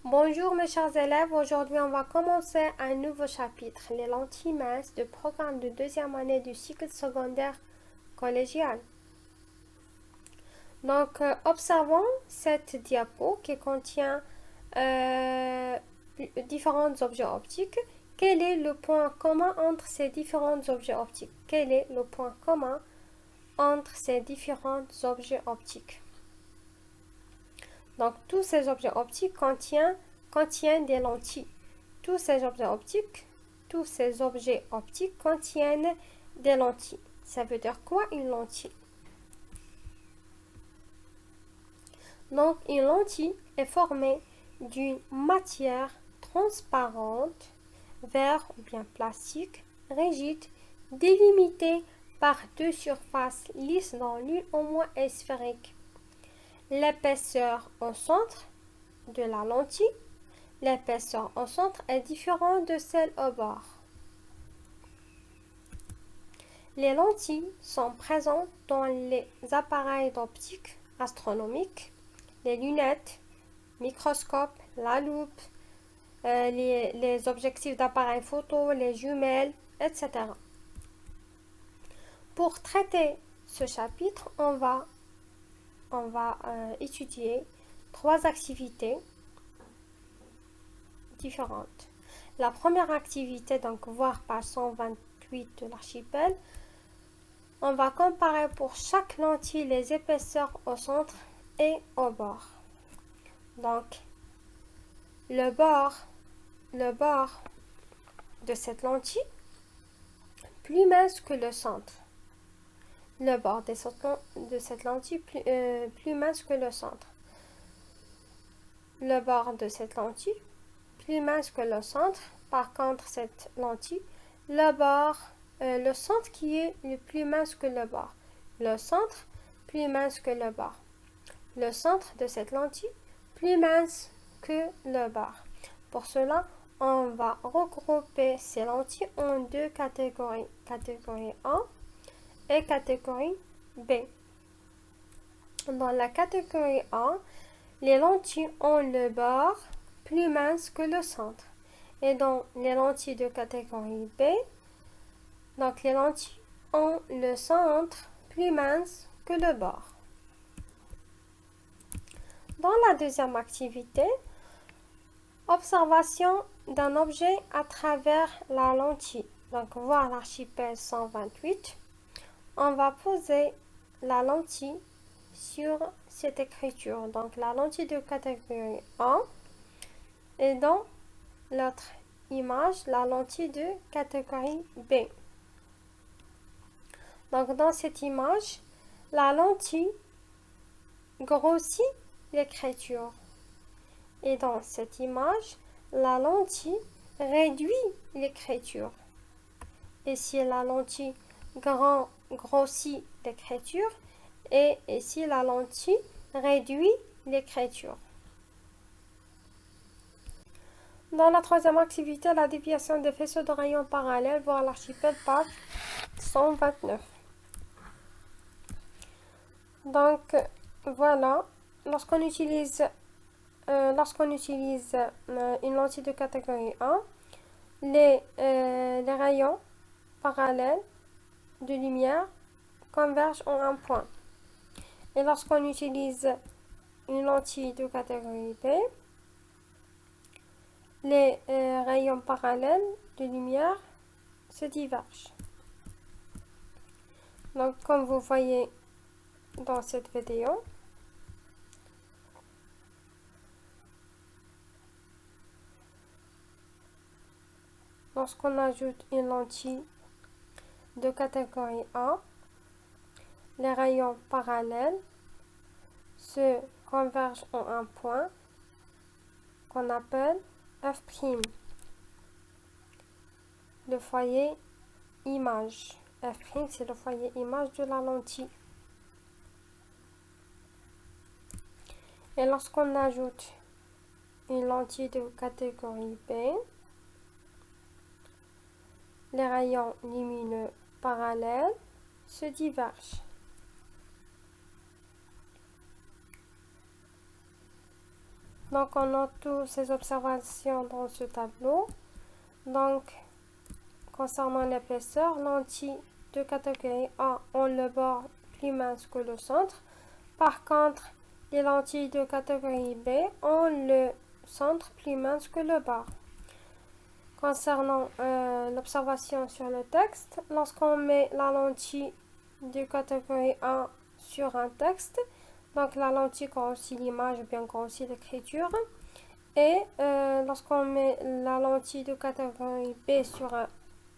Bonjour mes chers élèves, aujourd'hui on va commencer un nouveau chapitre, les lentilles minces du programme de deuxième année du cycle secondaire collégial. Donc observons cette diapo qui contient différents objets optiques. Quel est le point commun entre ces différents objets optiques? Quel est le point commun entre ces différents objets optiques? Donc, tous ces objets optiques contiennent des lentilles. Tous ces objets optiques contiennent des lentilles. Ça veut dire quoi une lentille? Donc, une lentille est formée d'une matière transparente, verre ou bien plastique, rigide, délimitée par deux surfaces lisses dont l'une au moins est sphérique. L'épaisseur au centre de la lentille, l'épaisseur au centre est différente de celle au bord. Les lentilles sont présentes dans les appareils d'optique astronomique, les lunettes, microscopes, la loupe, les objectifs d'appareil photo, les jumelles, etc. Pour traiter ce chapitre, on va étudier trois activités différentes. La première activité, donc voir page 128 de l'archipel, on va comparer pour chaque lentille les épaisseurs au centre et au bord. Donc, le bord de cette lentille, plus mince que le centre. Le bord de cette lentille, plus mince que le centre. Le bord de cette lentille, plus mince que le centre. Par contre, cette lentille, le centre qui est le plus mince que le bord. Le centre, plus mince que le bord. Le centre de cette lentille, plus mince que le bord. Pour cela, on va regrouper ces lentilles en deux catégories. Catégorie A et catégorie B. Dans la catégorie A, les lentilles ont le bord plus mince que le centre. Et dans les lentilles de catégorie B, donc les lentilles ont le centre plus mince que le bord. Dans la deuxième activité, observation d'un objet à travers la lentille. Donc voir l'archipel 128. On va poser la lentille sur cette écriture. Donc la lentille de catégorie A et dans l'autre image, la lentille de catégorie B. Donc dans cette image, la lentille grossit l'écriture. Et dans cette image, la lentille réduit l'écriture. Et si la lentille grossit l'écriture, et ici la lentille réduit l'écriture. Dans la troisième activité, la déviation des faisceaux de rayons parallèles, voir l'archipel page 129. Donc voilà, lorsqu'on utilise une lentille de catégorie 1, les rayons parallèles de lumière convergent en un point. Et lorsqu'on utilise une lentille de catégorie B, les rayons parallèles de lumière se divergent. Donc, comme vous voyez dans cette vidéo, lorsqu'on ajoute une lentille de catégorie A, les rayons parallèles se convergent en un point qu'on appelle F', le foyer image. F', c'est le foyer image de la lentille. Et lorsqu'on ajoute une lentille de catégorie B, les rayons lumineux parallèles se divergent. Donc, on note toutes ces observations dans ce tableau. Donc, concernant l'épaisseur, lentilles de catégorie A ont le bord plus mince que le centre. Par contre, les lentilles de catégorie B ont le centre plus mince que le bord. Concernant l'observation sur le texte, lorsqu'on met la lentille de catégorie A sur un texte, donc la lentille grossit l'image ou bien grossit l'écriture, et lorsqu'on met la lentille de catégorie B sur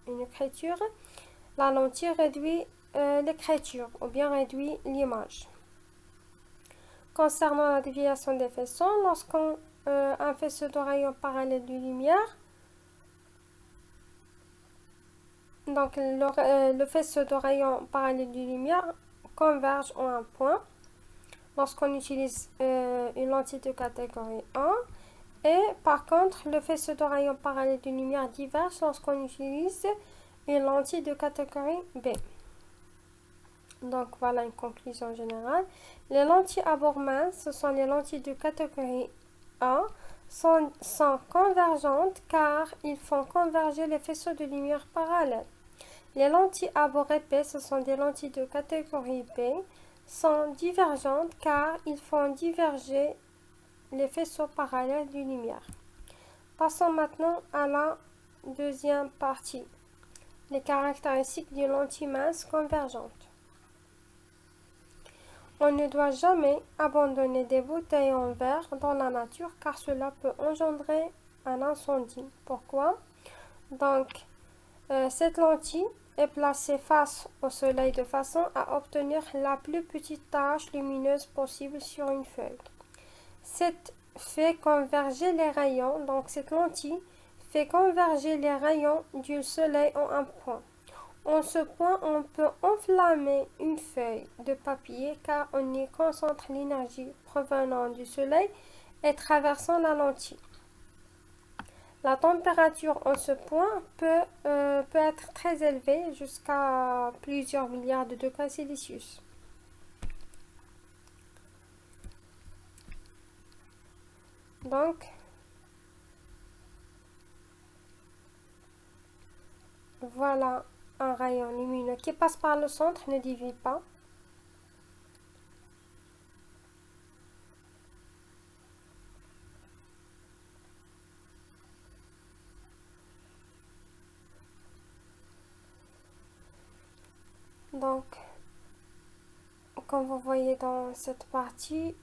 une écriture, la lentille réduit l'écriture ou bien réduit l'image. Concernant la déviation des faisceaux, lorsqu'on un faisceau de rayon parallèle de lumière, donc le faisceau de rayon parallèle de lumière converge en un point lorsqu'on utilise une lentille de catégorie 1, et par contre le faisceau de rayon parallèle de lumière diverge lorsqu'on utilise une lentille de catégorie B. Donc voilà une conclusion générale. Les lentilles à bord mince, ce sont les lentilles de catégorie A, sont convergentes car ils font converger les faisceaux de lumière parallèles. Les lentilles à bord épais, ce sont des lentilles de catégorie B, sont divergentes car ils font diverger les faisceaux parallèles de lumière. Passons maintenant à la deuxième partie, les caractéristiques d'une lentille mince convergente. On ne doit jamais abandonner des bouteilles en verre dans la nature car cela peut engendrer un incendie. Pourquoi? Donc, cette lentille est placée face au soleil de façon à obtenir la plus petite tache lumineuse possible sur une feuille. Cette fait converger les rayons, donc cette lentille fait converger les rayons du soleil en un point. En ce point, on peut enflammer une feuille de papier car on y concentre l'énergie provenant du soleil et traversant la lentille. La température en ce point peut être très élevée, jusqu'à plusieurs milliards de degrés Celsius. Donc, voilà un rayon lumineux qui passe par le centre, ne dévie pas. Donc, comme vous voyez dans cette partie,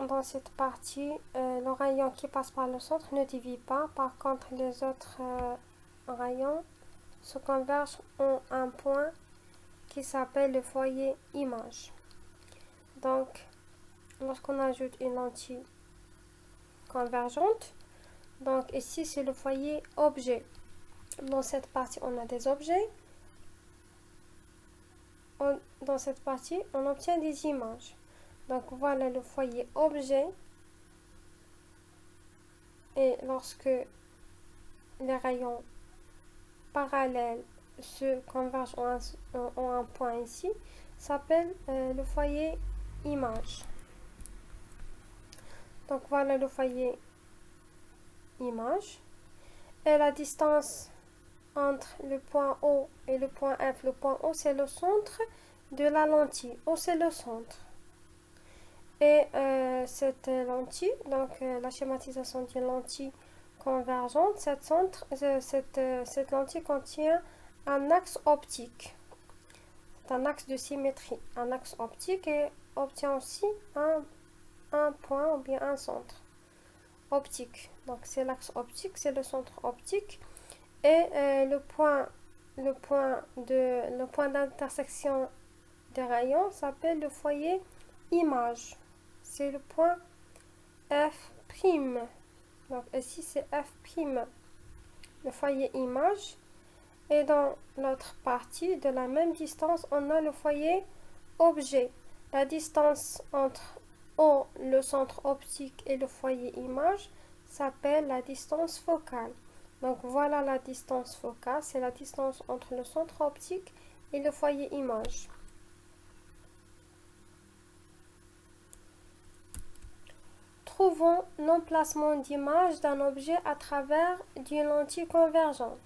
le rayon qui passe par le centre ne dévie pas. Par contre, les autres rayons se convergent en un point qui s'appelle le foyer image. Donc, lorsqu'on ajoute une lentille convergente, donc ici c'est le foyer objet. Dans cette partie, on a des objets. Dans cette partie, on obtient des images. Donc voilà le foyer objet. Et lorsque les rayons parallèles se convergent en un point ici, s'appelle le foyer image. Donc voilà le foyer image. Et la distance entre le point O et le point F, le point O c'est le centre de la lentille. O c'est le centre. Et cette lentille, donc la schématisation d'une lentille convergente, cette lentille contient un axe optique. C'est un axe de symétrie, un axe optique, et obtient aussi un point ou bien un centre optique. Donc c'est l'axe optique, c'est le centre optique, et le point d'intersection des rayons s'appelle le foyer image. C'est le point F'. Donc ici c'est F', le foyer image. Et dans l'autre partie de la même distance, on a le foyer objet. La distance entre O, le centre optique, et le foyer image s'appelle la distance focale. Donc voilà la distance focale, c'est la distance entre le centre optique et le foyer image. prouvons l'emplacement d'image d'un objet à travers d'une lentille convergente.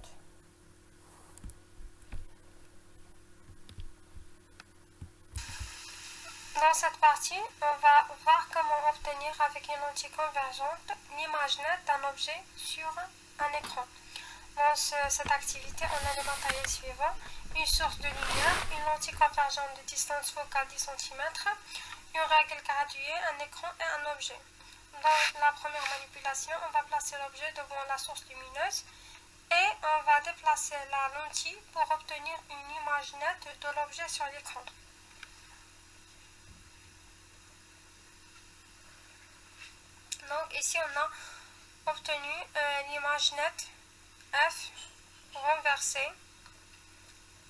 Dans cette partie, on va voir comment obtenir avec une lentille convergente l'image nette d'un objet sur un écran. Dans cette activité, on a les matériels suivants: une source de lumière, une lentille convergente de distance focale 10 cm, une règle graduée, un écran et un objet. Dans la première manipulation, on va placer l'objet devant la source lumineuse et on va déplacer la lentille pour obtenir une image nette de l'objet sur l'écran. Donc ici on a obtenu l'image nette F renversée.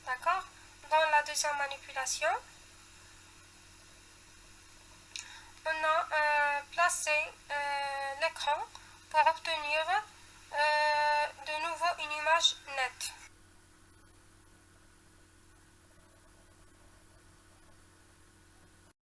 D'accord? Dans la deuxième manipulation, on a placé l'écran pour obtenir de nouveau une image nette.